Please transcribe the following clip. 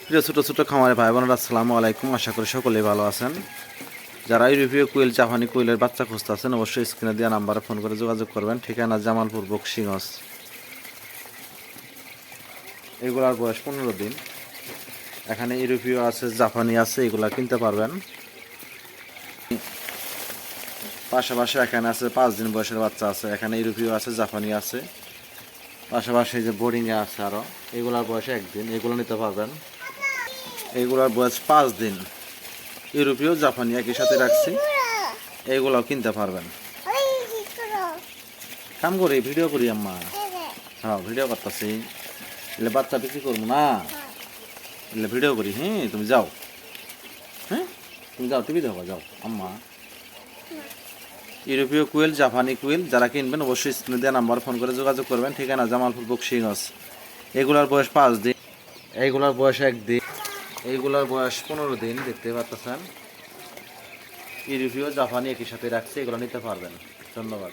প্রিয় ছোটো ছোটো খামারে ভাই বোনেরা, আসসালামু আলাইকুম। আশা করি সকলেই ভালো আছেন। যারা ইউরোপীয় কুইল, জাপানি কুইলের বাচ্চা খুঁজতেছেন, অবশ্যই স্ক্রিনে দেওয়া নাম্বারে ফোন করে যোগাযোগ করবেন। ঠিকানা জামালপুর, বক্সিগঞ্জ। এগুলার বয়স 15 দিন। এখানে ইউরোপীয় আছে, জাপানি আছে, এগুলা কিনতে পারবেন। পাশাপাশি এখানে আছে 5 দিন বয়সের বাচ্চা আছে। এখানে ইউরোপীয় আছে, জাপানি আছে। পাশাপাশি যে বোর্ডিংয়ে আছে আরও, এগুলার বয়স 1 দিন, এগুলো নিতে পারবেন। এগুলার বয়স 5 দিন। ইউরোপীয়, জাপানি একই সাথে রাখছি, এইগুলাও কিনতে পারবেন। কাম করি, ভিডিও করি আম্মা। হ্যাঁ, ভিডিও করতেছি। এলে বাচ্চা বিক্রি করবো না, এলে ভিডিও করি। হ্যাঁ, তুমি যাও। হ্যাঁ, তুমি যাও, টিভি দেখো, যাও আম্মা। ইউরোপীয় কুইল, জাপানি কুইল যারা কিনবেন, অবশ্যই স্ক্রিনে দেওয়া নাম্বার ফোন করে যোগাযোগ করবেন। ঠিকানা জামালপুর, বক্সিগঞ্জ। এগুলার বয়স 5 দিন, এইগুলার বয়স 1 দিন, এইগুলার বয়স 15 দিন। দেখতে পাচ্ছেন, ইউরোপীয়, জাপানি একই সাথে রাখছি, এগুলো নিতে পারবেন। ধন্যবাদ।